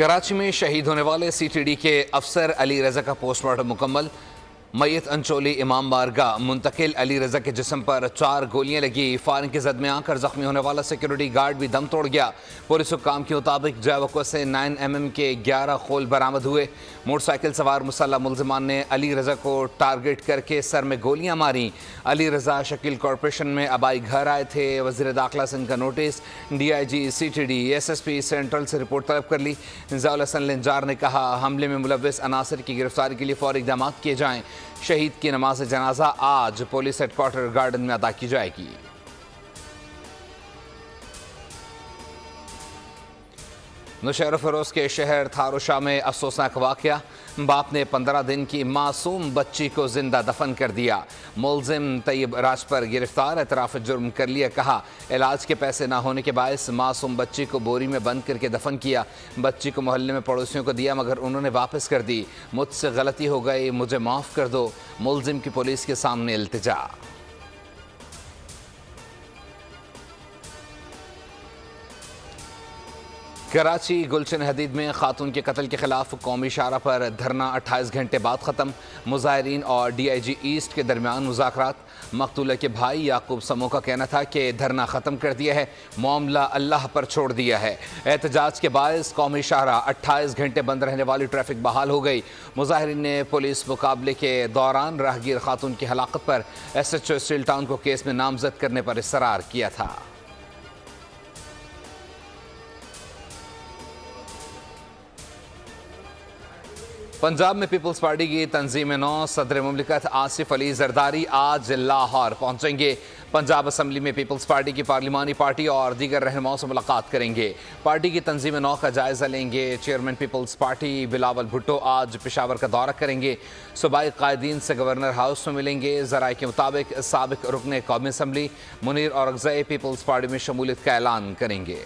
कराची में शहीद होने वाले CTD के अफसर अली रजा का पोस्टमार्टम मुकम्मल। मैयत अंचोली इमाम बारगाह मुंतकिल अली रजा के जिस्म पर 4 गोलियां लगी। फायरिंग की जद में आकर जख्मी होने वाला सिक्योरिटी गार्ड भी दम तोड़ गया। पुलिस हुक्काम के मुताबिक जैवको से 9mm के 11 खोल बरामद हुए। मोटरसाइकिल सवार मुसल्लह मुलजिमान ने अली रजा को टारगेट करके सर में गोलियां मारी। अली रजा शकील कॉरपोरेशन में आबाई घर आए थे। वज़ीर दाखिला से इनका notice. DIG CTD SSP central से रिपोर्ट तलब कर ली। ज़ियाउल हसन लिंजार ने कहा, हमले में मुलव्विस अनासर की गिरफ्तारी के लिए फौरी इक़दाम किए जाएँ। शहीद की नमाज जनाजा आज पुलिस हेडक्वार्टर गार्डन में अदा की जाएगी। नौशहर फरोज के शहर थारोशा में अफसोसनाक वाक़या। बाप ने 15 दिन की मासूम बच्ची को जिंदा दफन कर दिया। मुलजिम तैयब राज पर गिरफ्तार, एतराफ़ जुर्म कर लिया। कहा, इलाज के पैसे ना होने के बायस मासूम बच्ची को बोरी में बंद करके दफन किया। बच्ची को मोहल्ले में पड़ोसियों को दिया मगर उन्होंने वापस कर दी। मुझसे गलती हो गई, मुझे माफ़ कर दो। मुलजिम की पुलिस के सामने इल्तिजा। कराची गुलशन हदीद में खातून के कत्ल के खिलाफ कौमी शाहरा पर धरना 28 घंटे बाद ख़त्म। मुजाहिरीन और DIG ईस्ट के दरमियान मुज़ाकरात। मकतूला के भाई याकूब समो का कहना था कि धरना ख़त्म कर दिया है, मामला अल्लाह पर छोड़ दिया है। एहतजाज के बायस कौमी शाहरा 28 घंटे बंद रहने वाली ट्रैफिक बहाल हो गई। मुजाहिरीन ने पुलिस मुकाबले के दौरान राहगीर खातून की हलाकत पर SHO स्टील टाउन को केस में नामजद करने पर इसरार किया था। पंजाब में पीपल्स पार्टी की तंजीम नौ सदर मुमलिकत आसिफ अली जरदारी आज लाहौर पहुंचेंगे। पंजाब असम्बली में पीपल्स पार्टी की पार्लिमानी पार्टी और दीगर रहनुमाओं से मुलाकात करेंगे। पार्टी की तंजीम नौ का जायजा लेंगे। चेयरमैन पीपल्स पार्टी बिलावल भुट्टो आज पेशावर का दौरा करेंगे। सूबाई कायदीन से गवर्नर हाउस में मिलेंगे। ज़राए के मुताबिक साबिक रुकन कौमी असम्बली मुनीर औरंगज़ई पीपल्स पार्टी में शमूलियत का ऐलान करेंगे।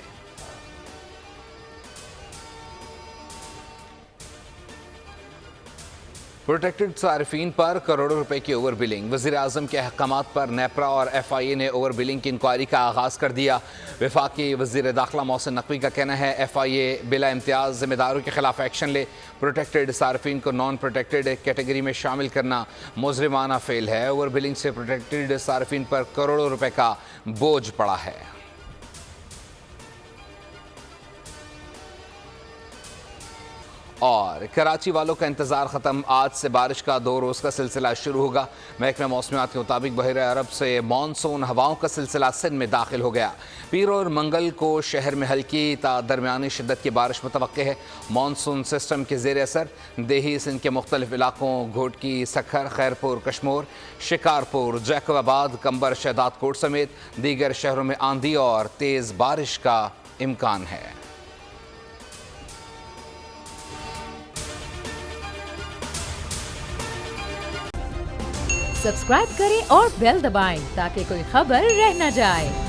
प्रोटेक्टेड सारिफीन पर करोड़ों रुपए की ओवर बिलिंग। वज़ीर आज़म के अहकामात पर नेपरा और FIA ने ओवर बिलिंग की इंक्वायरी का आगाज़ कर दिया। वफाकी वज़ीर दाखिला मोहसिन नकवी का कहना है, FIA बिला इम्तियाज़ ज़िम्मेदारों के खिलाफ एक्शन ले। प्रोटेक्टेड सारिफीन को नॉन प्रोटेक्टेड कैटेगरी में शामिल करना मुजरिमाना फेल है। ओवर बिलिंग से प्रोटेक्टेड सारिफीन पर करोड़ों रुपए का बोझ पड़ा है। और कराची वालों का इंतजार खत्म। आज से बारिश का 2 रोज़ का सिलसिला शुरू होगा। महकमा मौसमियात के मुताबिक बहर अरब से मानसून हवाओं का सिलसिला सिंध में दाखिल हो गया। पीर और मंगल को शहर में हल्की ता दरमियानी शिद्दत की बारिश मुतवक्के है। मानसून सिस्टम के ज़ेर असर देही सिंध के मुख्तलिफ इलाकों घोटकी, सखर, खैरपुर, कश्मोर, शिकारपुर, जैकबाबाद, कंबर, शहदाद कोट समेत दीगर शहरों में आंधी और तेज़ बारिश का इम्कान है। सब्सक्राइब करें और बेल दबाएं ताकि कोई खबर रह न जाए।